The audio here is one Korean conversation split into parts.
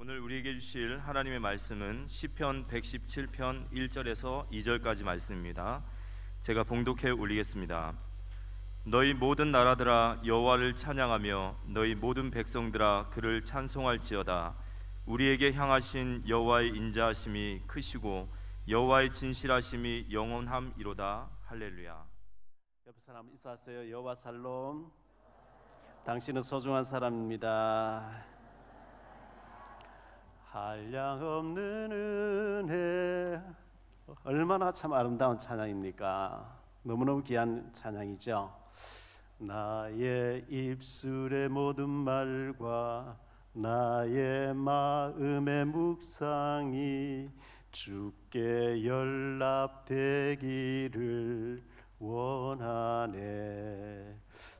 오늘 우리에게 주실 하나님의 말씀은 시편 117편 1절에서 2절까지 말씀입니다. 제가 봉독해 올리겠습니다. 너희 모든 나라들아 여호와를 찬양하며 너희 모든 백성들아 그를 찬송할지어다. 우리에게 향하신 여호와의 인자하심이 크시고 여호와의 진실하심이 영원함이로다. 할렐루야. 옆에 사람 인사하세요. 여호와 살롬. 당신은 소중한 사람입니다. 한량없는 은혜, 얼마나 참 아름다운 찬양입니까? 너무너무 귀한 찬양이죠. 나의 입술의 모든 말과 나의 마음의 묵상이 주께 연락되기를 원하네.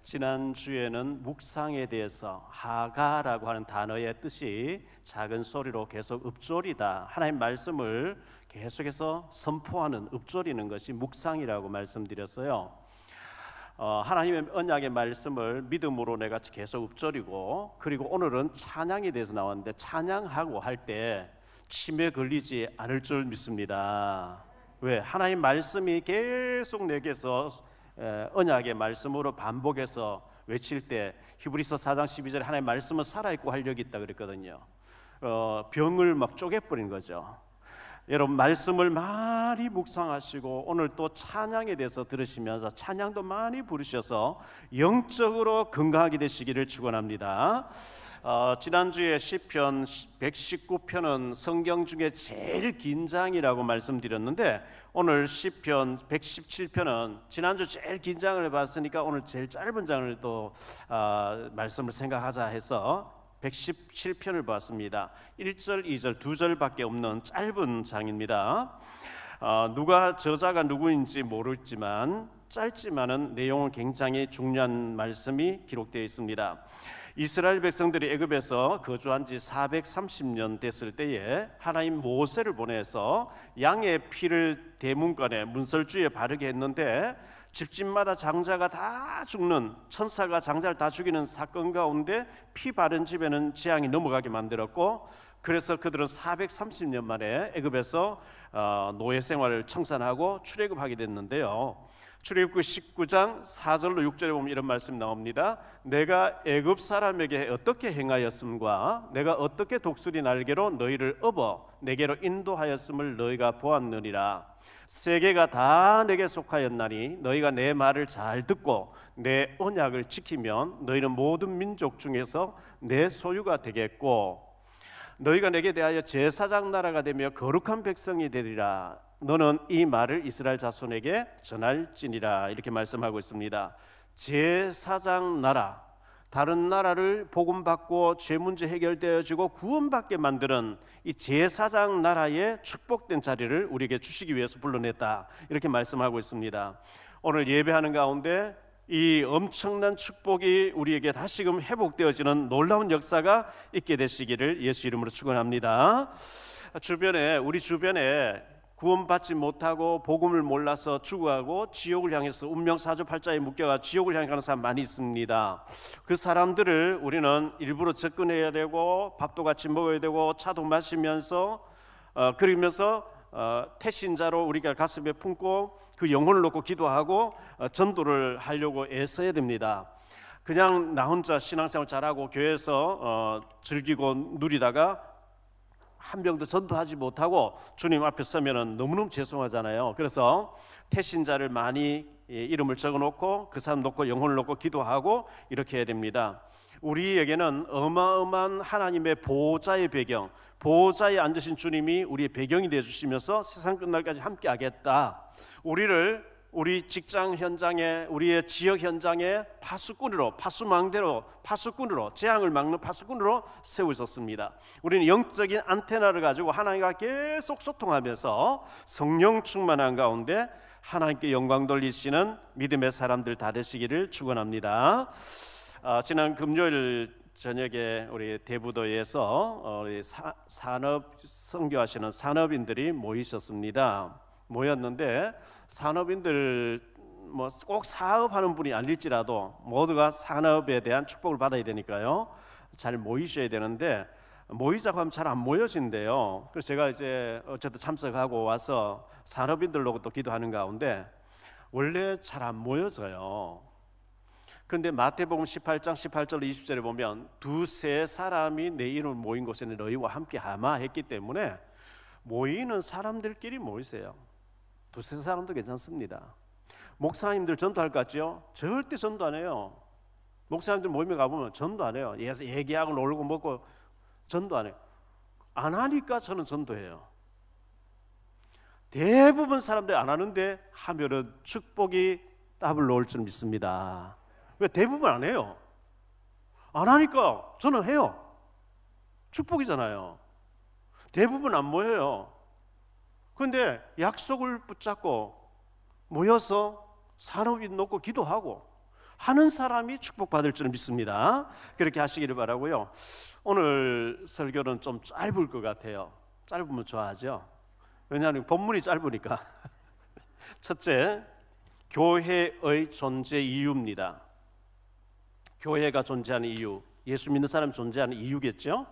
지난주에는 묵상에 대해서 하가라고 하는 단어의 뜻이 작은 소리로 계속 읊조리다, 하나님 말씀을 계속해서 선포하는, 읊조리는 것이 묵상이라고 말씀드렸어요. 하나님의 언약의 말씀을 믿음으로 내가 계속 읊조리고, 그리고 오늘은 찬양에 대해서 나왔는데, 찬양하고 할 때 침에 걸리지 않을 줄 믿습니다. 왜? 하나님 말씀이 계속 내게서 언약의 말씀으로 반복해서 외칠 때, 히브리서 4장 12절에 하나님 말씀은 살아있고 활력이 있다 그랬거든요. 병을 막 쪼개버린 거죠. 여러분, 말씀을 많이 묵상하시고 오늘 또 찬양에 대해서 들으시면서 찬양도 많이 부르셔서 영적으로 건강하게 되시기를 축원합니다. 지난주에 시편 119편은 성경 중에 제일 긴 장이라고 말씀드렸는데, 오늘 시편 117편은 지난주 제일 긴 장을 봤으니까 오늘 제일 짧은 장을 또 말씀을 생각하자 해서 117편을 봤습니다. 1절, 2절, 2절밖에 없는 짧은 장입니다. 누가 저자가 누구인지 모르지만 짧지만은 내용은 굉장히 중요한 말씀이 기록되어 있습니다. 이스라엘 백성들이 애굽에서 거주한 지 430년 됐을 때에 하나님 모세를 보내서 양의 피를 대문간에 문설주에 바르게 했는데, 집집마다 장자가 다 죽는, 천사가 장자를 다 죽이는 사건 가운데 피 바른 집에는 재앙이 넘어가게 만들었고, 그래서 그들은 430년 만에 애굽에서 노예 생활을 청산하고 출애굽하게 됐는데요. 출애굽기 19장 4절로 6절에 보면 이런 말씀 나옵니다. 내가 애굽 사람에게 어떻게 행하였음과 내가 어떻게 독수리 날개로 너희를 업어 내게로 인도하였음을 너희가 보았느니라. 세계가 다 내게 속하였나니 너희가 내 말을 잘 듣고 내 언약을 지키면 너희는 모든 민족 중에서 내 소유가 되겠고, 너희가 내게 대하여 제사장 나라가 되며 거룩한 백성이 되리라. 너는 이 말을 이스라엘 자손에게 전할지니라. 이렇게 말씀하고 있습니다. 제사장 나라, 다른 나라를 복음받고 죄 문제 해결되어지고 구원받게 만드는 이 제사장 나라의 축복된 자리를 우리에게 주시기 위해서 불러냈다, 이렇게 말씀하고 있습니다. 오늘 예배하는 가운데 이 엄청난 축복이 우리에게 다시금 회복되어지는 놀라운 역사가 있게 되시기를 예수 이름으로 축원합니다. 우리 주변에 구원받지 못하고 복음을 몰라서 죽어가고 지옥을 향해서 운명사주팔자에 묶여가 지옥을 향해 가는 사람 많이 있습니다. 그 사람들을 우리는 일부러 접근해야 되고 밥도 같이 먹어야 되고 차도 마시면서 그러면서 태신자로 우리가 가슴에 품고 그 영혼을 놓고 기도하고 전도를 하려고 애써야 됩니다. 그냥 나 혼자 신앙생활 잘하고 교회에서 즐기고 누리다가 한 명도 전도하지 못하고 주님 앞에 서면은 너무너무 죄송하잖아요. 그래서 태신자를 많이 이름을 적어놓고 그 사람 놓고 영혼을 놓고 기도하고 이렇게 해야 됩니다. 우리에게는 어마어마한 하나님의 보호자의 배경, 보호자에 앉으신 주님이 우리의 배경이 되어주시면서 세상 끝날까지 함께 하겠다. 우리를 우리 직장 현장에, 우리의 지역 현장에 파수꾼으로, 파수꾼으로 재앙을 막는 파수꾼으로 세우셨습니다. 우리는 영적인 안테나를 가지고 하나님과 계속 소통하면서 성령 충만한 가운데 하나님께 영광 돌리시는 믿음의 사람들 다 되시기를 축원합니다. 지난 금요일 저녁에 우리 대부도에서 우리 산업 선교하시는 산업인들이 모였는데 산업인들 꼭 사업하는 분이 아닐지라도 모두가 산업에 대한 축복을 받아야 되니까요, 잘 모이셔야 되는데 모이자고 하면 잘 안 모여진대요. 그래서 제가 이제 어쨌든 참석하고 와서 산업인들로 또 기도하는 가운데 원래 잘 안 모여져요. 그런데 마태복음 18장 18절 20절에 보면 두세 사람이 내 이름을 모인 곳에는 너희와 함께 하마 했기 때문에 모이는 사람들끼리 모이세요. 두세 사람도 괜찮습니다. 목사님들 전도할 것 같죠? 절대 전도 안 해요. 목사님들 모임에 가보면 전도 안 해요. 얘기하고 놀고 먹고 전도 안 해요. 안 하니까 저는 전도해요. 대부분 사람들이 안 하는데 하면은 축복이 더블로 올 줄 믿습니다. 왜 대부분 안 해요? 안 하니까 저는 해요. 축복이잖아요. 대부분 안 모여요. 그런데 약속을 붙잡고 모여서 산업인 놓고 기도하고 하는 사람이 축복받을 줄 믿습니다. 그렇게 하시기를 바라고요. 오늘 설교는 좀 짧을 것 같아요. 짧으면 좋아하죠. 왜냐하면 본문이 짧으니까. 첫째, 교회의 존재 이유입니다. 교회가 존재하는 이유, 예수 믿는 사람이 존재하는 이유겠죠.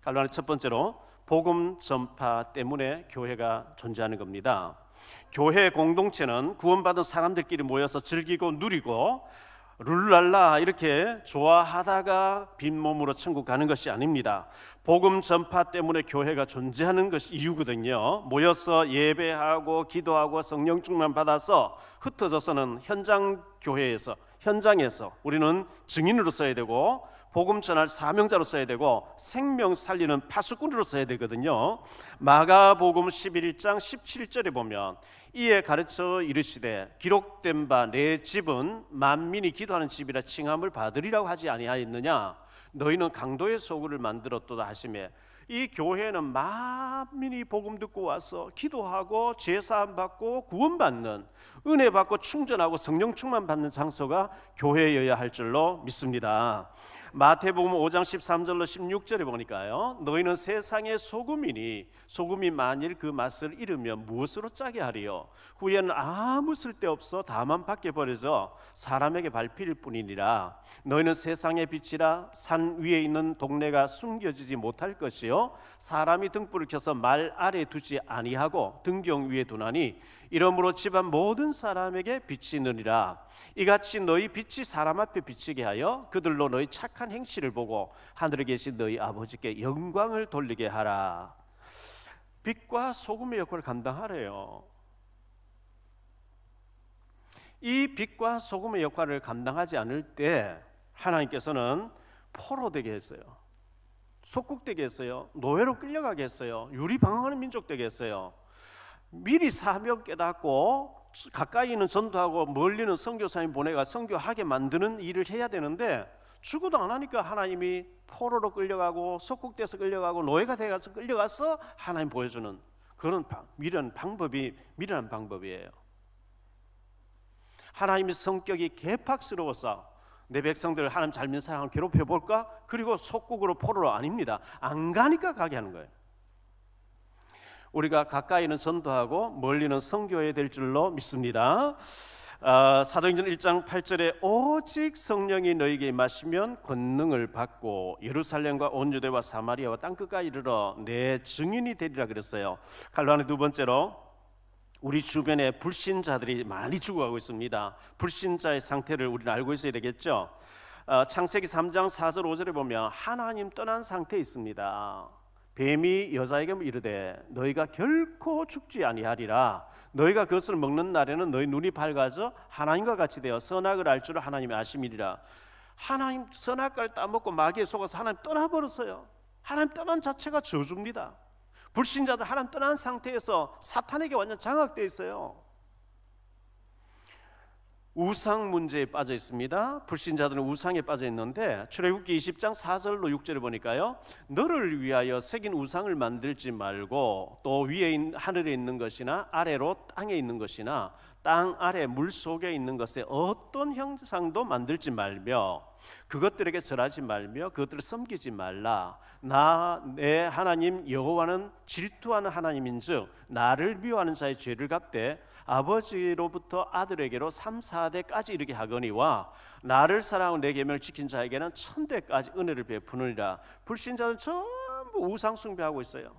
갈라디 첫 번째로 복음 전파 때문에 교회가 존재하는 겁니다. 교회 공동체는 구원받은 사람들끼리 모여서 즐기고 누리고 룰랄라 이렇게 좋아하다가 빈몸으로 천국 가는 것이 아닙니다. 복음 전파 때문에 교회가 존재하는 것이 이유거든요. 모여서 예배하고 기도하고 성령 충만 받아서 흩어져서는 현장에서 우리는 증인으로 써야 되고 복음 전할 사명자로 써야 되고 생명 살리는 파수꾼으로 써야 되거든요. 마가복음 11장 17절에 보면 이에 가르쳐 이르시되 기록된 바 내 집은 만민이 기도하는 집이라 칭함을 받으리라고 하지 아니하였느냐. 너희는 강도의 소굴을 만들었도다 하시매, 이 교회는 만민이 복음 듣고 와서 기도하고 제사함 받고 구원받는, 은혜 받고 충전하고 성령 충만 받는 장소가 교회여야 할 줄로 믿습니다. 마태복음 5장 13절로 16절에 보니까요, 너희는 세상의 소금이니 소금이 만일 그 맛을 잃으면 무엇으로 짜게 하리요. 후에는 아무 쓸데없어 다만 밖에 버려져 사람에게 밟힐 뿐이니라. 너희는 세상의 빛이라. 산 위에 있는 동네가 숨겨지지 못할 것이요 사람이 등불을 켜서 말 아래 두지 아니하고 등경 위에 두나니 이러므로 집안 모든 사람에게 비치느니라. 이같이 너희 빛이 사람 앞에 비치게 하여 그들로 너희 착한 행실을 보고 하늘에 계신 너희 아버지께 영광을 돌리게 하라. 빛과 소금의 역할을 감당하래요. 이 빛과 소금의 역할을 감당하지 않을 때 하나님께서는 포로 되게 했어요. 속국되게 했어요. 노예로 끌려가게 했어요. 유리방황하는 민족 되게 했어요. 미리 사명 깨닫고 가까이 있는 전도하고 멀리는 선교사님 보내가 선교하게 만드는 일을 해야 되는데 죽어도 안 하니까 하나님이 포로로 끌려가고 속국돼서 끌려가고 노예가 돼가서 끌려가서 하나님 보여주는 그런 미련한 방법이에요. 하나님의 성격이 개팍스러워서 내 백성들 하나님 잘 믿는 사람을 괴롭혀 볼까? 그리고 속국으로 포로로 아닙니다. 안 가니까 가게 하는 거예요. 우리가 가까이는 전도하고 멀리는 선교해야 될 줄로 믿습니다. 사도행전 1장 8절에 오직 성령이 너희에게 임하시면 권능을 받고 예루살렘과 온 유대와 사마리아와 땅끝까지 이르러 내 증인이 되리라 그랬어요. 갈라디 두 번째로 우리 주변에 불신자들이 많이 죽어가고 있습니다. 불신자의 상태를 우리는 알고 있어야 되겠죠. 창세기 3장 4절 5절에 보면 하나님 떠난 상태에 있습니다. 뱀이 여자에게 이르되 너희가 결코 죽지 아니하리라. 너희가 그것을 먹는 날에는 너희 눈이 밝아져 하나님과 같이 되어 선악을 알 줄을 하나님이 아심이리라. 하나님 선악과를 따먹고 마귀에 속아서 하나님 떠나버렸어요. 하나님 떠난 자체가 저주입니다. 불신자들 하나님 떠난 상태에서 사탄에게 완전 장악되어 있어요. 우상 문제에 빠져 있습니다. 불신자들은 우상에 빠져 있는데 출애굽기 20장 4절로 6절을 보니까요, 너를 위하여 새긴 우상을 만들지 말고 또 위에 하늘에 있는 것이나 아래로 땅에 있는 것이나 땅 아래 물 속에 있는 것에 어떤 형상도 만들지 말며 그것들에게 절하지 말며 그것들을 섬기지 말라. 내 하나님 여호와는 질투하는 하나님인즉 나를 미워하는 자의 죄를 갚되 아버지로부터 아들에게로 3, 4대까지 이르게 하거니와 나를 사랑하고 내 계명을 지킨 자에게는 1000대까지 은혜를 베푸느니라. 불신자는 전부 전부 우상 숭배하고 있어요.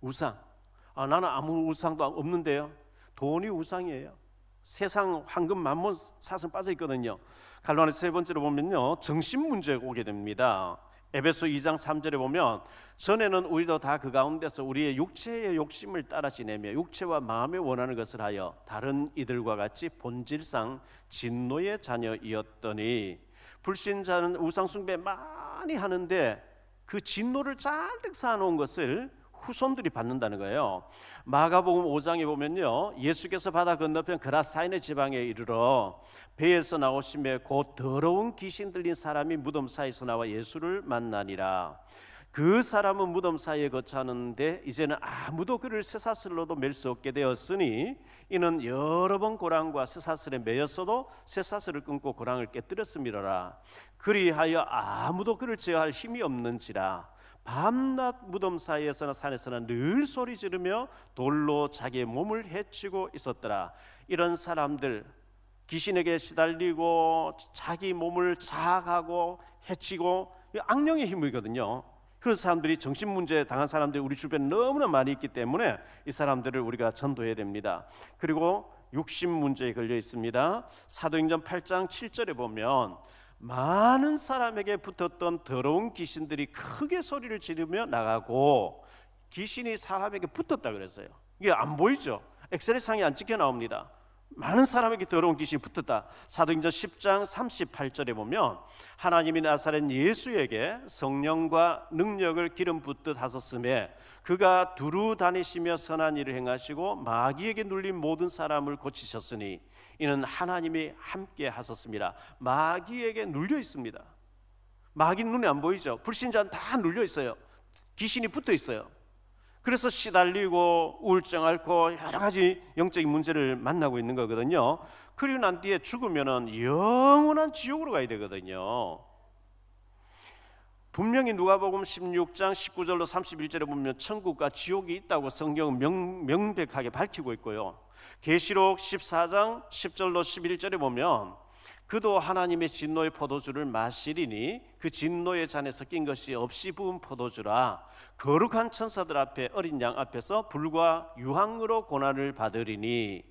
우상. 나는 아무 우상도 없는데요. 돈이 우상이에요. 세상 황금 만몬 사슬 빠져 있거든요. 갈라디아서 세 번째로 보면요, 정신 문제가 오게 됩니다. 에베소 2장 3절에 보면 전에는 우리도 다 그 가운데서 우리의 육체의 욕심을 따라 지내며 육체와 마음에 원하는 것을 하여 다른 이들과 같이 본질상 진노의 자녀이었더니, 불신자는 우상 숭배 많이 하는데 그 진노를 잔뜩 쌓아놓은 것을 후손들이 받는다는 거예요. 마가복음 5장에 보면요, 예수께서 바다 건너편 그라사인의 지방에 이르러 배에서 나오시며 곧 더러운 귀신 들린 사람이 무덤 사이에서 나와 예수를 만나니라. 그 사람은 무덤 사이에 거처하는데 이제는 아무도 그를 쇠사슬로도 맬 수 없게 되었으니, 이는 여러 번 고랑과 쇠사슬에 매였어도 쇠사슬을 끊고 고랑을 깨뜨렸음이로라. 그리하여 아무도 그를 제어할 힘이 없는지라. 밤낮 무덤 사이에서나 산에서나 늘 소리 지르며 돌로 자기의 몸을 해치고 있었더라. 이런 사람들, 귀신에게 시달리고 자기 몸을 자학하고 해치고, 악령의 힘이거든요. 그런 사람들이 정신문제 당한 사람들이 우리 주변에 너무나 많이 있기 때문에 이 사람들을 우리가 전도해야 됩니다. 그리고 육신 문제에 걸려 있습니다. 사도행전 8장 7절에 보면 많은 사람에게 붙었던 더러운 귀신들이 크게 소리를 지르며 나가고, 귀신이 사람에게 붙었다 그랬어요. 이게 안 보이죠? 엑스레이상에 안 찍혀 나옵니다. 많은 사람에게 더러운 귀신이 붙었다. 사도행전 10장 38절에 보면 하나님이 나사렛 예수에게 성령과 능력을 기름 붓듯 하셨음에 그가 두루 다니시며 선한 일을 행하시고 마귀에게 눌린 모든 사람을 고치셨으니 이는 하나님이 함께 하셨습니다. 마귀에게 눌려 있습니다. 마귀는 눈에 안 보이죠? 불신자는 다 눌려 있어요. 귀신이 붙어 있어요. 그래서 시달리고 우울증 앓고 여러 가지 영적인 문제를 만나고 있는 거거든요. 그리고 난 뒤에 죽으면은 영원한 지옥으로 가야 되거든요. 분명히 누가복음 16장 19절로 31절에 보면 천국과 지옥이 있다고 성경은 명백하게 밝히고 있고요. 계시록 14장 10절로 11절에 보면 그도 하나님의 진노의 포도주를 마시리니 그 진노의 잔에 섞인 것이 없이 부은 포도주라. 거룩한 천사들 앞에 어린 양 앞에서 불과 유황으로 고난을 받으리니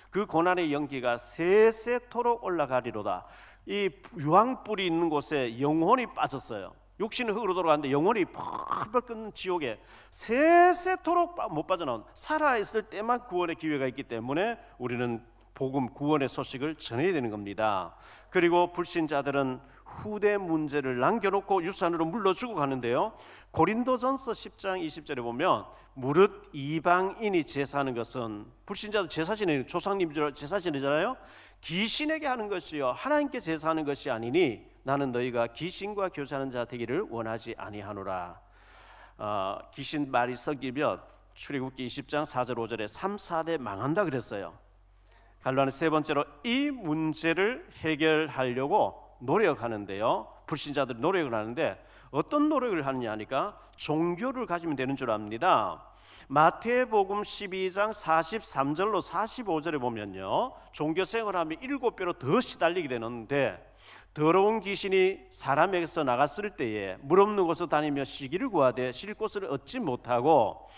그 고난의 연기가 세세토록 올라가리로다. 이 유황불이 있는 곳에 영혼이 빠졌어요. 육신은 흙으로 돌아가는데 영혼이 펄펄 끓는 지옥에 세세토록 못 빠져나온, 살아있을 때만 구원의 기회가 있기 때문에 우리는 복음 구원의 소식을 전해야 되는 겁니다. 그리고 불신자들은 후대 문제를 남겨놓고 유산으로 물러주고 가는데요. 고린도전서 10장 20절에 보면 무릇 이방인이 제사하는 것은, 불신자도 제사 지내는, 조상님 제사 지내잖아요. 귀신에게 하는 것이요 하나님께 제사하는 것이 아니니 나는 너희가 귀신과 교제하는 자 되기를 원하지 아니하노라. 귀신 말이 섞이면 출애굽기 20장 4절 5절에 3, 4대 망한다 그랬어요. 갈라디아서 세 번째로 이 문제를 해결하려고 노력하는데요. 불신자들이 노력을 하는데 어떤 노력을 하느냐 하니까 종교를 가지면 되는 줄 압니다. 마태복음 12장 43절로 45절에 보면요, 종교 생활하면 7배로 더 시달리게 되는데, 더러운 귀신이 사람에게서 나갔을 때에 물 없는 곳을 다니며 쉬기를 구하되 쉴 곳을 얻지 못하고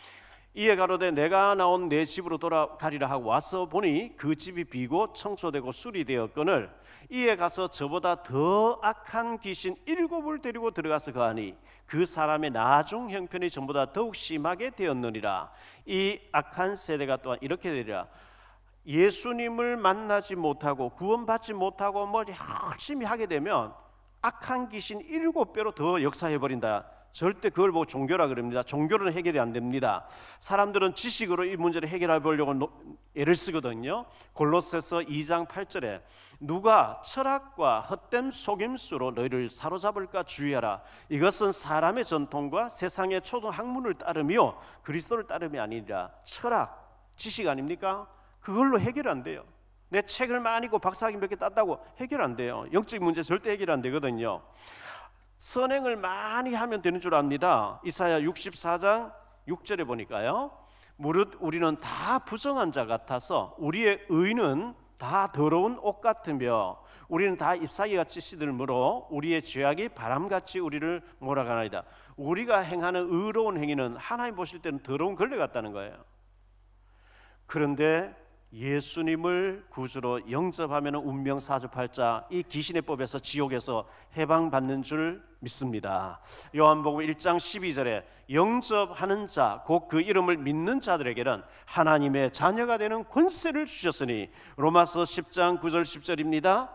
이에 가로되 내가 나온 내 집으로 돌아가리라 하고 와서 보니 그 집이 비고 청소되고 수리되었거늘 이에 가서 저보다 더 악한 귀신 7을 데리고 들어가서 거하니 그 사람의 나중 형편이 전보다 더욱 심하게 되었느니라. 이 악한 세대가 또한 이렇게 되리라. 예수님을 만나지 못하고 구원받지 못하고 뭐 열심히 하게 되면 악한 귀신 7배로 더 역사해버린다. 절대 그걸 보고 종교라 그럽니다. 종교로는 해결이 안 됩니다. 사람들은 지식으로 이 문제를 해결해 보려고 애를 쓰거든요. 골로새서 2장 8절에 누가 철학과 헛된 속임수로 너희를 사로잡을까 주의하라. 이것은 사람의 전통과 세상의 초등 학문을 따르며 그리스도를 따름이 아니라 철학, 지식 아닙니까? 그걸로 해결 안 돼요. 내 책을 많이 읽고 박사학위 몇 개 땄다고 해결 안 돼요. 영적 문제 절대 해결 안 되거든요. 선행을 많이 하면 되는 줄 압니다. 이사야 64장 6절에 보니까요, 무릇 우리는 다 부정한 자 같아서 우리의 의는 다 더러운 옷 같으며 우리는 다 잎사귀같이 시들므로 우리의 죄악이 바람같이 우리를 몰아가나이다. 우리가 행하는 의로운 행위는 하나님 보실 때는 더러운 걸레 같다는 거예요. 그런데 예수님을 구주로 영접하면 운명 사주팔자 이 귀신의 법에서 지옥에서 해방받는 줄 믿습니다. 요한복음 1장 12절에 영접하는 자 곧 그 이름을 믿는 자들에게는 하나님의 자녀가 되는 권세를 주셨으니 로마서 10장 9절 10절입니다.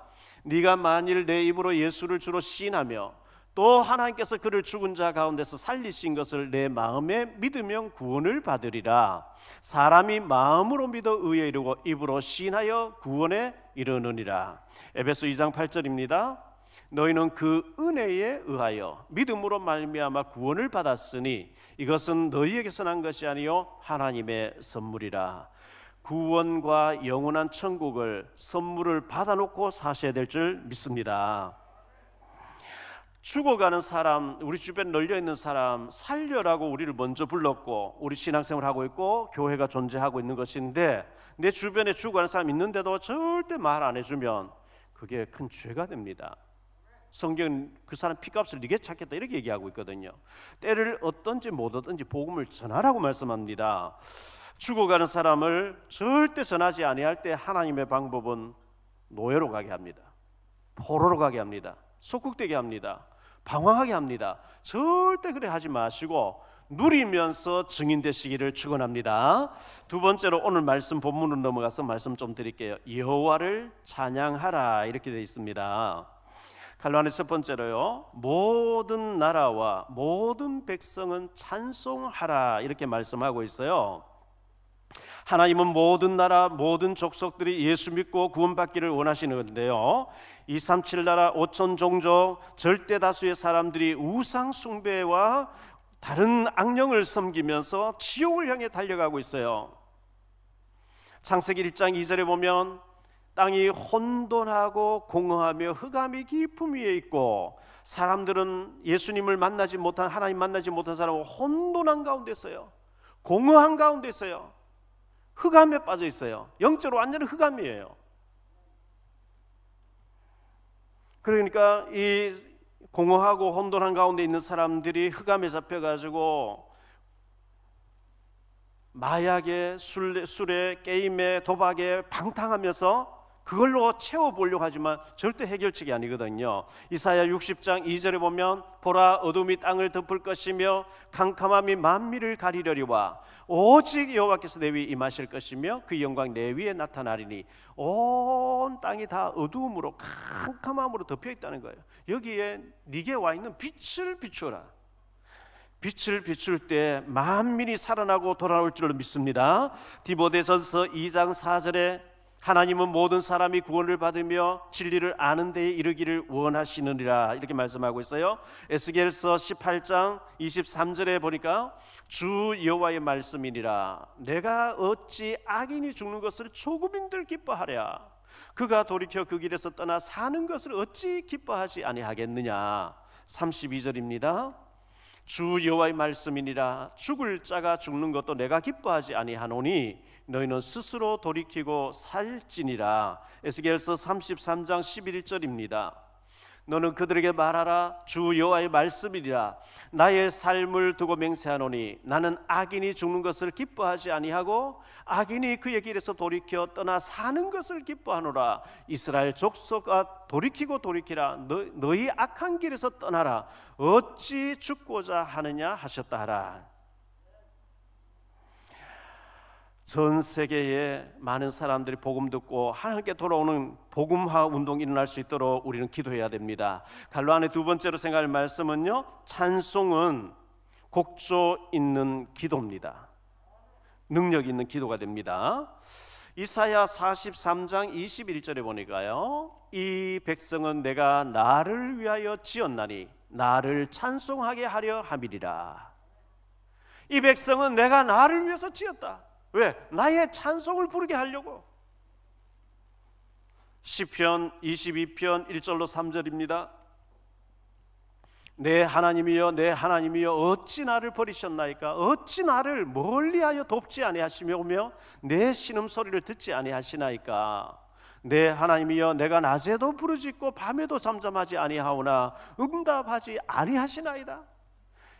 네가 만일 내 입으로 예수를 주로 시인하며 또 하나님께서 그를 죽은 자 가운데서 살리신 것을 내 마음에 믿으면 구원을 받으리라. 사람이 마음으로 믿어 의에 이르고 입으로 시인하여 구원에 이르느니라. 에베소 2장 8절입니다. 너희는 그 은혜에 의하여 믿음으로 말미암아 구원을 받았으니 이것은 너희에게서 난 것이 아니요 하나님의 선물이라. 구원과 영원한 천국을 선물을 받아놓고 사셔야 될 줄 믿습니다. 죽어가는 사람, 우리 주변에 널려있는 사람 살려라고 우리를 먼저 불렀고 우리 신앙생활을 하고 있고 교회가 존재하고 있는 것인데 내 주변에 죽어가는 사람 있는데도 절대 말 안 해주면 그게 큰 죄가 됩니다. 성경은 그 사람 피값을 네게 찾겠다 이렇게 얘기하고 있거든요. 때를 얻든지 못 얻든지 복음을 전하라고 말씀합니다. 죽어가는 사람을 절대 전하지 아니할 때 하나님의 방법은 노예로 가게 합니다. 포로로 가게 합니다. 속국되게 합니다. 방황하게 합니다. 절대 그래 하지 마시고 누리면서 증인 되시기를 축원합니다. 두 번째로 오늘 말씀 본문으로 넘어가서 말씀 좀 드릴게요. 여호와를 찬양하라 이렇게 되어 있습니다. 갈라디 첫 번째로요. 모든 나라와 모든 백성은 찬송하라 이렇게 말씀하고 있어요. 하나님은 모든 나라 모든 족속들이 예수 믿고 구원받기를 원하시는 건데요. 237 나라 5천 종족 절대 다수의 사람들이 우상 숭배와 다른 악령을 섬기면서 지옥을 향해 달려가고 있어요. 창세기 1장 2절에 보면 땅이 혼돈하고 공허하며 흑암이 깊음 위에 있고 사람들은 예수님을 만나지 못한 하나님 만나지 못한 사람은 혼돈한 가운데 있어요. 공허한 가운데 있어요. 흑암에 빠져 있어요. 영적으로 완전히 흑암이에요. 그러니까 이 공허하고 혼돈한 가운데 있는 사람들이 흑암에 잡혀가지고 마약에 술에 게임에 도박에 방탕하면서 그걸로 채워보려고 하지만 절대 해결책이 아니거든요. 이사야 60장 2절에 보면 보라 어둠이 땅을 덮을 것이며 캄캄함이 만미를 가리려리와 오직 여호와께서 내 위에 임하실 것이며 그 영광 내 위에 나타나리니 온 땅이 다 어두움으로 캄캄함으로 덮여 있다는 거예요. 여기에 네게 와 있는 빛을 비추어라. 빛을 비출 때 만민이 살아나고 돌아올 줄로 믿습니다. 디모데전서 2장 4절에 하나님은 모든 사람이 구원을 받으며 진리를 아는 데에 이르기를 원하시느니라 이렇게 말씀하고 있어요. 에스겔서 18장 23절에 보니까 주 여호와의 말씀이니라 내가 어찌 악인이 죽는 것을 조금인들 기뻐하랴 그가 돌이켜 그 길에서 떠나 사는 것을 어찌 기뻐하지 아니하겠느냐. 32절입니다. 주 여호와의 말씀이니라 죽을 자가 죽는 것도 내가 기뻐하지 아니하노니 너희는 스스로 돌이키고 살지니라. 에스겔서 33장 11절입니다. 너는 그들에게 말하라 주 여호와의 말씀이니라 나의 삶을 두고 맹세하노니 나는 악인이 죽는 것을 기뻐하지 아니하고 악인이 그의 길에서 돌이켜 떠나 사는 것을 기뻐하노라. 이스라엘 족속아 돌이키고 돌이키라 너희 악한 길에서 떠나라 어찌 죽고자 하느냐 하셨다 하라. 전 세계에 많은 사람들이 복음 듣고 하나님께 돌아오는 복음화 운동이 일어날 수 있도록 우리는 기도해야 됩니다. 갈로안의 두 번째로 생각할 말씀은요, 찬송은 곡조 있는 기도입니다. 능력 있는 기도가 됩니다. 이사야 43장 21절에 보니까요, 이 백성은 내가 나를 위하여 지었나니 나를 찬송하게 하려 함이리라. 이 백성은 내가 나를 위해서 지었다. 왜? 나의 찬송을 부르게 하려고. 시편 22편 1절로 3절입니다. 내 하나님이여 내 하나님이여 어찌 나를 버리셨나이까 어찌 나를 멀리하여 돕지 아니하시며 내 신음소리를 듣지 아니하시나이까 내 하나님이여 내가 낮에도 부르짖고 밤에도 잠잠하지 아니하오나 응답하지 아니하시나이다.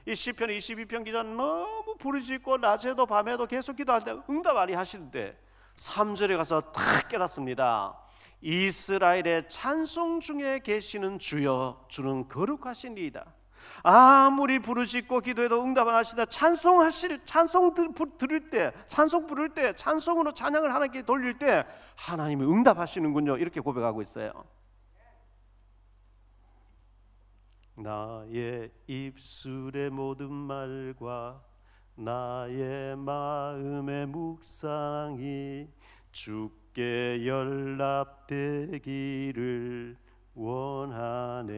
이 시편 22편 기자는 너무 부르짖고 낮에도 밤에도 계속 기도할 때 응답 아니하시는데 3절에 가서 딱 깨닫습니다. 이스라엘의 찬송 중에 계시는 주여 주는 거룩하시니이다. 아무리 부르짖고 기도해도 응답 안 하시다. 찬송 들을 때, 찬송 부를 때, 찬송으로 찬양을 하나님께 돌릴 때 하나님이 응답하시는군요. 이렇게 고백하고 있어요. 나의 입술의 모든 말과 나의 마음의 묵상이 주께 연락되기를 원하네.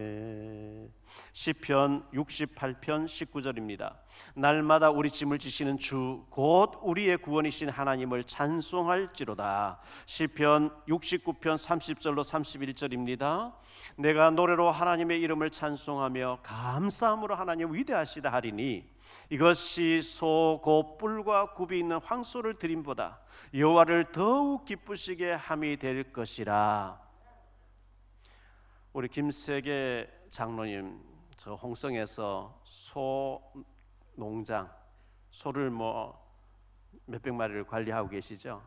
시편 68편 19절입니다. 날마다 우리 짐을 지시는 주 곧 우리의 구원이신 하나님을 찬송할지로다. 시편 69편 30절로 31절입니다. 내가 노래로 하나님의 이름을 찬송하며 감사함으로 하나님 위대하시다 하리니 이것이 소 곧 뿔과 굽이 있는 황소를 드림보다 여호와를 더욱 기쁘시게 함이 될 것이라. 우리 김세계 장로님 저 홍성에서 소 농장 소를 몇백 마리를 관리하고 계시죠.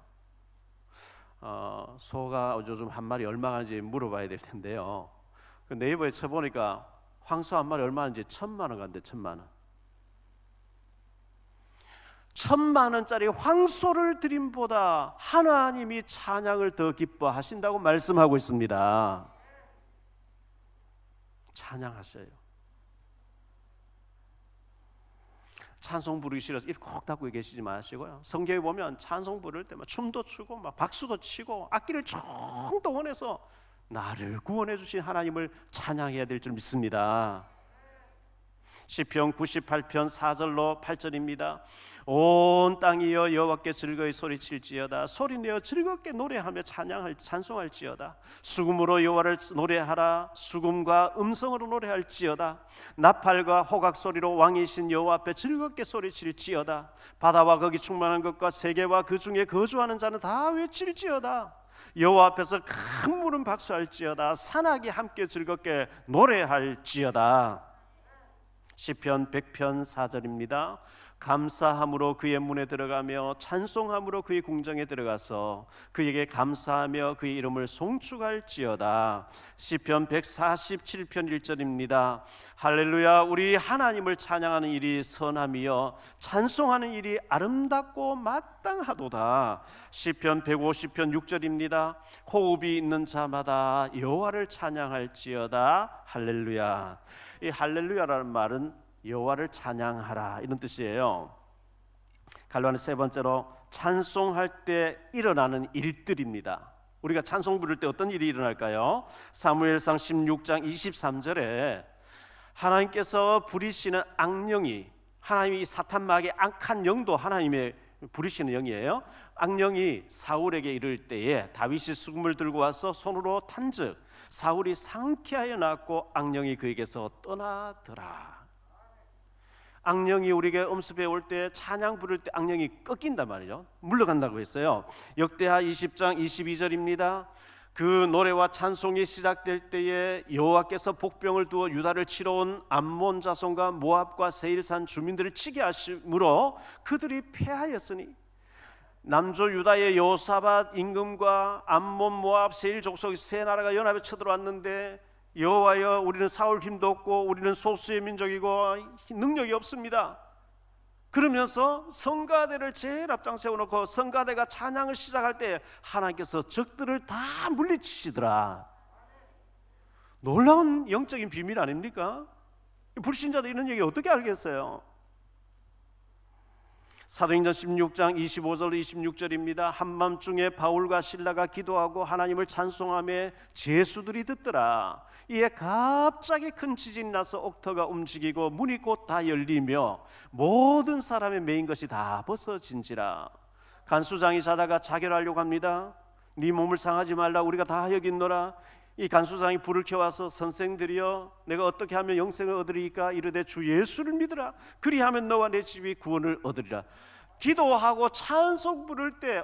소가 요즘 한 마리 얼마나 하는지 물어봐야 될 텐데요. 그 네이버에 쳐보니까 황소 한 마리 얼마인지 1,000만 원 간대. 1,000만 원. 1,000만 원짜리 황소를 드림보다 하나님이 찬양을 더 기뻐하신다고 말씀하고 있습니다. 찬양하세요. 찬송 부르기 싫어서 입 꼭 닫고 계시지 마시고요. 성경에 보면 찬송 부를 때 막 춤도 추고 막 박수도 치고 악기를 총동원해서 나를 구원해 주신 하나님을 찬양해야 될 줄 믿습니다. 시편 98편 4절로 8절입니다. 온 땅이여 여호와께 즐거이 소리칠지어다. 소리내어 즐겁게 노래하며 찬송할지어다. 수금으로 여호와를 노래하라. 수금과 음성으로 노래할지어다. 나팔과 호각 소리로 왕이신 여호와 앞에 즐겁게 소리칠지어다. 바다와 거기 충만한 것과 세계와 그 중에 거주하는 자는 다 외칠지어다. 여호와 앞에서 큰 물은 박수할지어다. 산악이 함께 즐겁게 노래할지어다. 시편 100편 4절입니다. 감사함으로 그의 문에 들어가며 찬송함으로 그의 궁정에 들어가서 그에게 감사하며 그의 이름을 송축할지어다. 시편 147편 1절입니다. 할렐루야. 우리 하나님을 찬양하는 일이 선함이여 찬송하는 일이 아름답고 마땅하도다. 시편 150편 6절입니다. 호흡이 있는 자마다 여호와를 찬양할지어다. 할렐루야. 이 할렐루야라는 말은 여호와를 찬양하라 이런 뜻이에요. 갈로아는 세 번째로 찬송할 때 일어나는 일들입니다. 우리가 찬송 부를 때 어떤 일이 일어날까요? 사무엘상 16장 23절에 하나님께서 부리시는 악령이, 하나님이 이 사탄 마귀의 악한 영도 하나님의 부리시는 영이에요. 악령이 사울에게 이를 때에 다윗이 수금을 들고 와서 손으로 탄즉 사울이 상쾌하여 나았고 악령이 그에게서 떠나더라. 악령이 우리에게 엄습해 올 때 찬양 부를 때 악령이 꺾인단 말이죠. 물러간다고 했어요. 역대하 20장 22절입니다. 그 노래와 찬송이 시작될 때에 여호와께서 복병을 두어 유다를 치러 온 암몬 자손과 모압과 세일산 주민들을 치게 하심으로 그들이 패하였으니 남조 유다의 여호사밧 임금과 암몬 모압 세일 족속이 세 나라가 연합에 쳐들어왔는데 여호와여 우리는 사울 힘도 없고 우리는 소수의 민족이고 능력이 없습니다. 그러면서 성가대를 제일 앞장 세워놓고 성가대가 찬양을 시작할 때 하나님께서 적들을 다 물리치시더라. 놀라운 영적인 비밀 아닙니까? 불신자도 이런 얘기 어떻게 알겠어요? 사도행전 16장 25절 26절입니다. 한밤중에 바울과 실라가 기도하고 하나님을 찬송하며 제수들이 듣더라. 이에 갑자기 큰 지진이 나서 옥터가 움직이고 문이 곧 다 열리며 모든 사람의 메인 것이 다 벗어진지라. 간수장이 자다가 자결하려고 합니다. 네 몸을 상하지 말라 우리가 다 여기 있노라. 이 간수장이 불을 켜와서 선생들이여 내가 어떻게 하면 영생을 얻으리까 이르되 주 예수를 믿으라. 그리하면 너와 내 집이 구원을 얻으리라. 기도하고 찬송 부를 때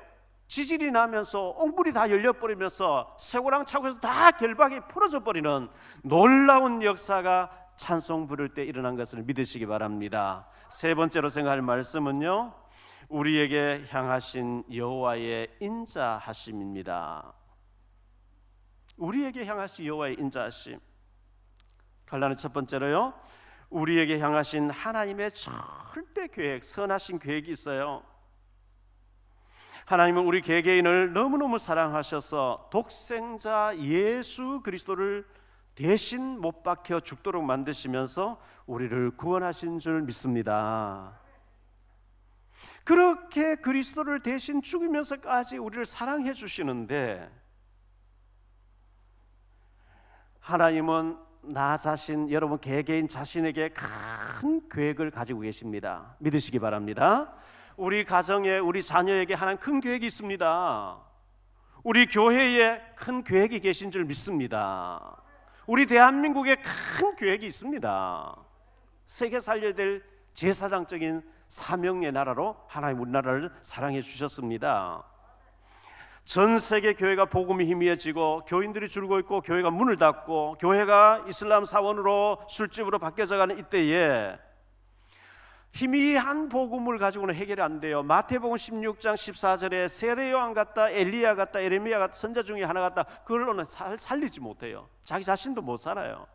지진이 나면서 옹불이 다 열려버리면서 쇠고랑 차고에서 다 결박이 풀어져 버리는 놀라운 역사가 찬송 부를 때 일어난 것을 믿으시기 바랍니다. 세 번째로 생각할 말씀은요, 우리에게 향하신 여호와의 인자하심입니다. 우리에게 향하신 여호와의 인자하심. 갈라는 첫 번째로요, 우리에게 향하신 하나님의 절대 계획, 선하신 계획이 있어요. 하나님은 우리 개개인을 너무너무 사랑하셔서 독생자 예수 그리스도를 대신 못 박혀 죽도록 만드시면서 우리를 구원하신 줄 믿습니다. 그렇게 그리스도를 대신 죽이면서까지 우리를 사랑해 주시는데, 하나님은 나 자신, 여러분 개개인 자신에게 큰 계획을 가지고 계십니다. 믿으시기 바랍니다. 우리 가정에, 우리 자녀에게 하나님 큰 계획이 있습니다. 우리 교회에 큰 계획이 계신 줄 믿습니다. 우리 대한민국에 큰 계획이 있습니다. 세계 살려야 될 제사장적인 사명의 나라로 하나님 우리나라를 사랑해 주셨습니다. 전 세계 교회가 복음이 희미해지고 교인들이 줄고 있고 교회가 문을 닫고 교회가 이슬람 사원으로 술집으로 바뀌어져가는 이때에 희미한 복음을 가지고는 해결이 안 돼요. 마태복음 16장 14절에 세례 요한 같다, 엘리야 같다, 예레미야 같다, 선자 중에 하나 같다, 그걸로는 살리지 못해요. 자기 자신도 못 살아요.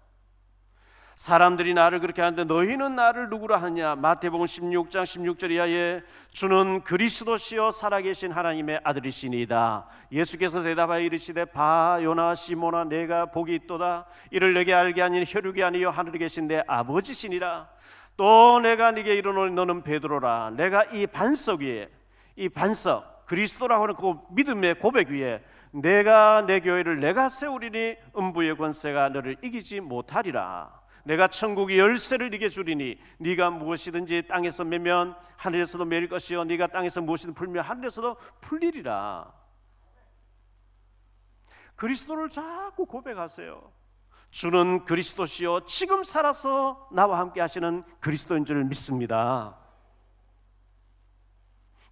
사람들이 나를 그렇게 하는데 너희는 나를 누구라 하느냐. 마태복음 16장 16절 이하에 주는 그리스도시요 살아계신 하나님의 아들이시니이다. 예수께서 대답하여 이르시되 바 요나 시모나 내가 복이 있도다. 이를 내게 알게 아닌 혈육이 아니요 하늘에 계신 내 아버지시니라. 또 내가 네게 이르노니 너는 베드로라. 내가 이 반석 위에, 이 반석 그리스도라고 하는 그 믿음의 고백 위에 내가 내 교회를 내가 세우리니 음부의 권세가 너를 이기지 못하리라. 내가 천국의 열쇠를 네게 주리니 네가 무엇이든지 땅에서 매면 하늘에서도 매일 것이요 네가 땅에서 무엇이든 풀면 하늘에서도 풀리리라. 그리스도를 자꾸 고백하세요. 주는 그리스도시요 지금 살아서 나와 함께 하시는 그리스도인 줄 믿습니다.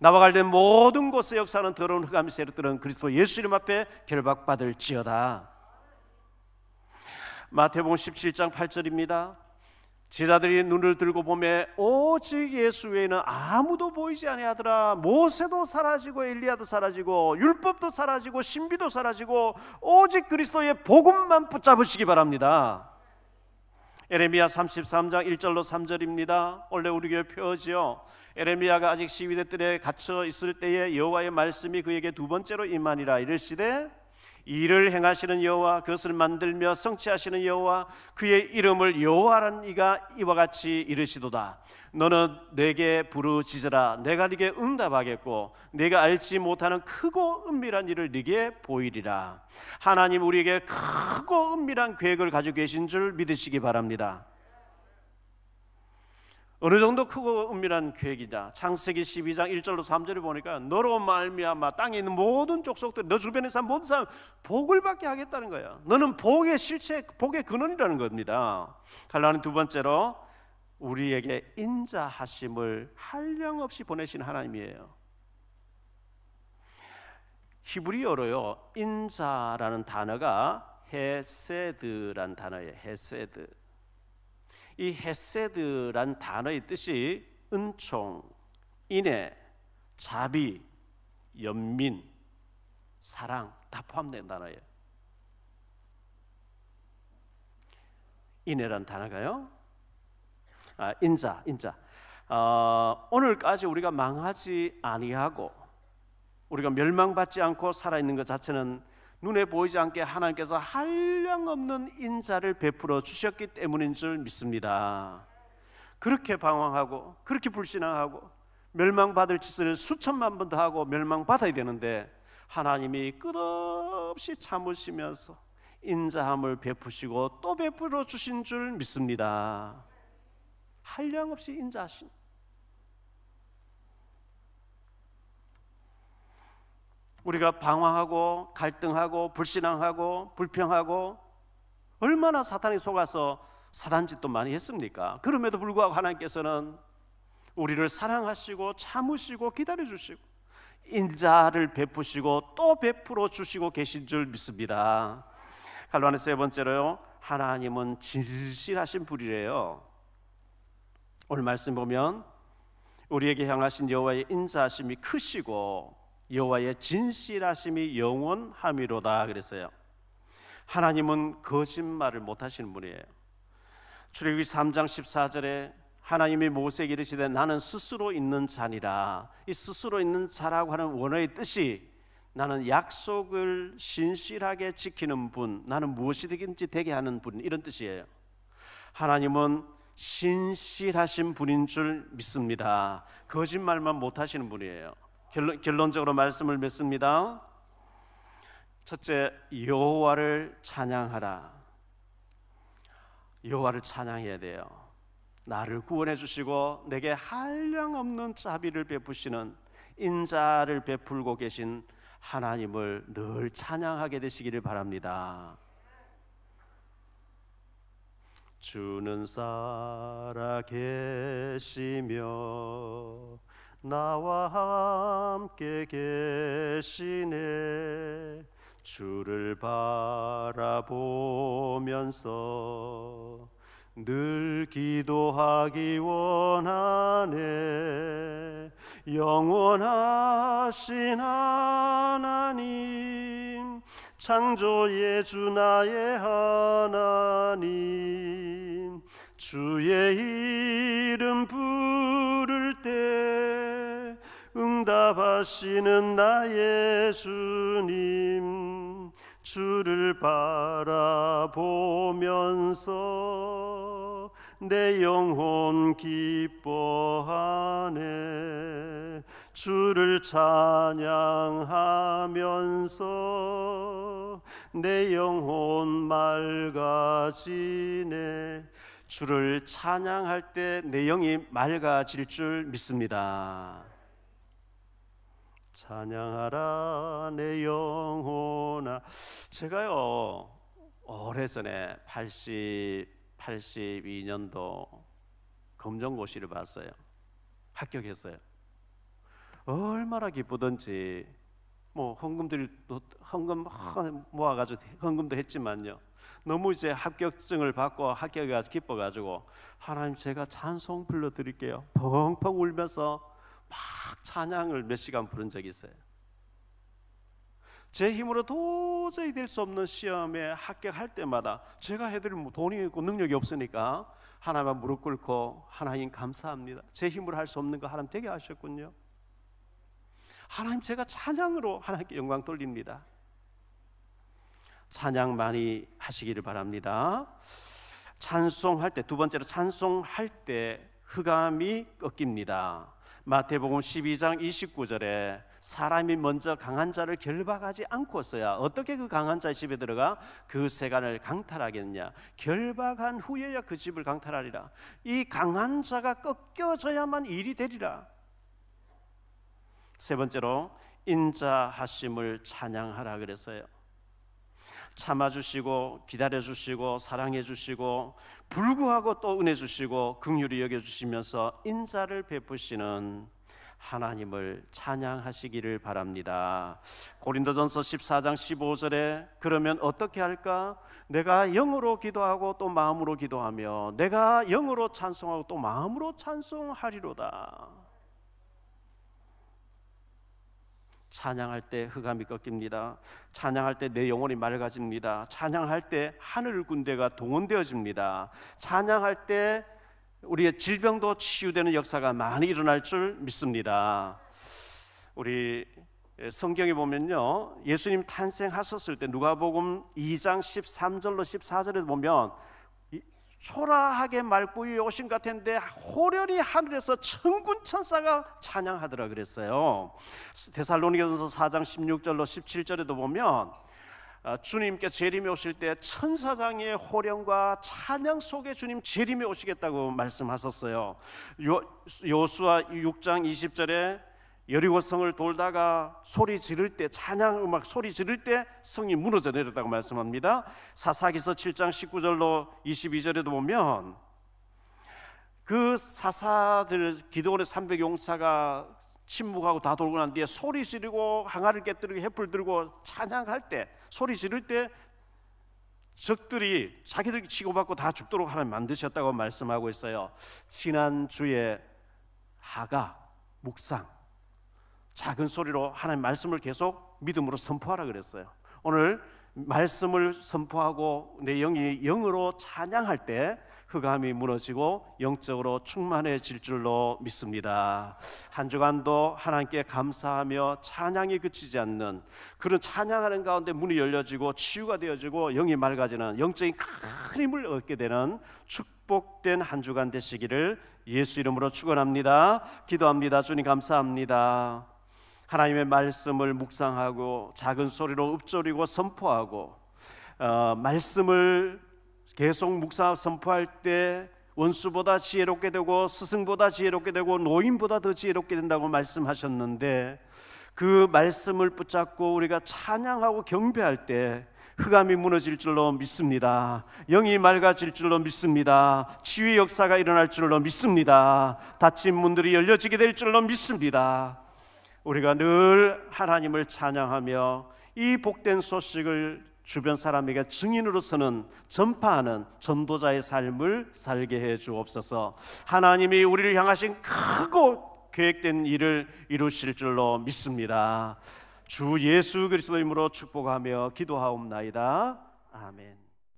나와 관련된 모든 곳의 역사는 더러운 흑암이 세력들은 그리스도 예수 이름 앞에 결박받을지어다. 마태복음 17장 8절입니다. 제자들이 눈을 들고 보매 오직 예수 외에는 아무도 보이지 아니하더라. 모세도 사라지고 엘리야도 사라지고 율법도 사라지고 신비도 사라지고 오직 그리스도의 복음만 붙잡으시기 바랍니다. 에레미야 33장 1절로 3절입니다. 원래 우리 교회 표지요. 에레미야가 아직 시위대 뜰에 갇혀 있을 때에 여호와의 말씀이 그에게 두 번째로 임하니라. 이르시되 이를 행하시는 여호와, 그것을 만들며 성취하시는 여호와, 그의 이름을 여호와라는 이가 이와 같이 이르시도다. 너는 내게 부르짖으라. 내가 네게 응답하겠고 네가 알지 못하는 크고 은밀한 일을 네게 보이리라. 하나님 우리에게 크고 은밀한 계획을 가지고 계신 줄 믿으시기 바랍니다. 어느 정도 크고 은밀한 계획이다. 창세기 12장 1절로 3절을 보니까 너로 말미암아 땅에 있는 모든 족속들, 너 주변에 사는 모든 사람 복을 받게 하겠다는 거야. 너는 복의 실체, 복의 근원이라는 겁니다. 갈라는 두 번째로 우리에게 인자하심을 한량없이 보내신 하나님이에요. 히브리어로요, 인자라는 단어가 헤세드란 단어예요. 헤세드. 이 헤세드란 단어의 뜻이 은총, 인애, 자비, 연민, 사랑 다 포함된 단어예요. 인애란 단어가요, 인자. 오늘까지 우리가 망하지 아니하고 우리가 멸망받지 않고 살아있는 것 자체는 눈에 보이지 않게 하나님께서 한량없는 인자를 베풀어 주셨기 때문인 줄 믿습니다. 그렇게 방황하고 그렇게 불신앙하고 멸망받을 짓을 수천만 번 더 하고 멸망받아야 되는데 하나님이 끝없이 참으시면서 인자함을 베푸시고 또 베풀어 주신 줄 믿습니다. 한량없이 인자하신. 우리가 방황하고 갈등하고 불신앙하고 불평하고 얼마나 사탄에 속아서 사단짓도 많이 했습니까? 그럼에도 불구하고 하나님께서는 우리를 사랑하시고 참으시고 기다려주시고 인자를 베푸시고 또 베풀어 주시고 계신 줄 믿습니다. 갈로안의 세 번째로요, 하나님은 진실하신 분이래요. 오늘 말씀 보면 우리에게 향하신 여호와의 인자하심이 크시고 여호와의 진실하심이 영원함이로다 그랬어요. 하나님은 거짓말을 못하시는 분이에요. 출애굽기 3장 14절에 하나님이 모세에게 이르시되 나는 스스로 있는 자니라. 이 스스로 있는 자라고 하는 원어의 뜻이 나는 약속을 신실하게 지키는 분, 나는 무엇이든지 되게 하는 분, 이런 뜻이에요. 하나님은 신실하신 분인 줄 믿습니다. 거짓말만 못하시는 분이에요. 결론적으로 말씀을 맺습니다. 첫째, 여호와를 찬양하라. 여호와를 찬양해야 돼요. 나를 구원해 주시고 내게 한량없는 자비를 베푸시는 인자를 베풀고 계신 하나님을 늘 찬양하게 되시기를 바랍니다. 주는 살아 계시며 나와 함께 계시네. 주를 바라보면서 늘 기도하기 원하네. 영원하신 하나님, 창조의 주 나의 하나님, 주의 이름 부를 때 응답하시는 나의 주님, 주를 바라보면서 내 영혼 기뻐하네. 주를 찬양하면서 내 영혼 맑아지네. 주를 찬양할 때 내 영이 맑아질 줄 믿습니다. 찬양하라 내 영혼아. 제가요 오래전에 82년도 검정고시를 봤어요. 합격했어요. 얼마나 기쁘던지. 헌금 모아가지고 헌금도 했지만요, 너무 이제 합격증을 받고 합격해가 기뻐가지고 하나님 제가 찬송 불러드릴게요. 펑펑 울면서 막 찬양을 몇 시간 부른 적이 있어요. 제 힘으로 도저히 될 수 없는 시험에 합격할 때마다 제가 해드릴 돈이 있고 능력이 없으니까 하나님만 무릎 꿇고 하나님 감사합니다. 제 힘으로 할 수 없는 거 하나님 되게 하셨군요. 하나님 제가 찬양으로 하나님께 영광 돌립니다. 찬양 많이 하시기를 바랍니다. 찬송할 때, 두 번째로 찬송할 때 흑암이 꺾입니다. 마태복음 12장 29절에 사람이 먼저 강한 자를 결박하지 않고서야 어떻게 그 강한 자의 집에 들어가 그 세간을 강탈하겠느냐. 결박한 후에야 그 집을 강탈하리라. 이 강한 자가 꺾여져야만 일이 되리라. 세 번째로 인자하심을 찬양하라 그랬어요. 참아주시고 기다려주시고 사랑해주시고 불구하고 또 은혜주시고 긍휼히 여겨주시면서 인자를 베푸시는 하나님을 찬양하시기를 바랍니다. 고린도전서 14장 15절에 그러면 어떻게 할까? 내가 영으로 기도하고 또 마음으로 기도하며 내가 영으로 찬송하고 또 마음으로 찬송하리로다. 찬양할 때 흑암이 꺾입니다. 찬양할 때 내 영혼이 맑아집니다. 찬양할 때 하늘 군대가 동원되어집니다. 찬양할 때 우리의 질병도 치유되는 역사가 많이 일어날 줄 믿습니다. 우리 성경에 보면요, 예수님 탄생하셨을 때 누가복음 2장 13절로 14절에 보면 초라하게 말구이 오신 것 같은데 호련히 하늘에서 천군 천사가 찬양하더라 그랬어요. 데살로니가전서 4장 16절로 17절에도 보면 주님께 재림에 오실 때 천사장의 호령과 찬양 속에 주님 재림에 오시겠다고 말씀하셨어요. 요수아 6장 20절에 여리고성을 돌다가 소리 지를 때, 찬양 음악 소리 지를 때 성이 무너져 내렸다고 말씀합니다. 사사기서 7장 19절로 22절에도 보면 그 사사들, 기드온의 300 용사가 침묵하고 다 돌고 난 뒤에 소리 지르고 항아리를 깨뜨리고 횃불 들고 찬양할 때, 소리 지를 때 적들이 자기들이 치고받고 다 죽도록 하나님 만드셨다고 말씀하고 있어요. 지난주에 하가 묵상, 작은 소리로 하나님 말씀을 계속 믿음으로 선포하라 그랬어요. 오늘 말씀을 선포하고 내 영이 영으로 찬양할 때 흑암이 무너지고 영적으로 충만해질 줄로 믿습니다. 한 주간도 하나님께 감사하며 찬양이 그치지 않는 그런 찬양하는 가운데 문이 열려지고 치유가 되어지고 영이 맑아지는 영적인 큰 힘을 얻게 되는 축복된 한 주간 되시기를 예수 이름으로 축원합니다. 기도합니다. 주님 감사합니다. 하나님의 말씀을 묵상하고 작은 소리로 읊조리고 선포하고 말씀을 계속 묵상하고 선포할 때 원수보다 지혜롭게 되고 스승보다 지혜롭게 되고 노인보다 더 지혜롭게 된다고 말씀하셨는데, 그 말씀을 붙잡고 우리가 찬양하고 경배할 때 흑암이 무너질 줄로 믿습니다. 영이 맑아질 줄로 믿습니다. 치유의 역사가 일어날 줄로 믿습니다. 닫힌 문들이 열려지게 될 줄로 믿습니다. 우리가 늘 하나님을 찬양하며 이 복된 소식을 주변 사람에게 증인으로서는 전파하는 전도자의 삶을 살게 해 주옵소서. 하나님이 우리를 향하신 크고 계획된 일을 이루실 줄로 믿습니다. 주 예수 그리스도 이름으로 축복하며 기도하옵나이다. 아멘.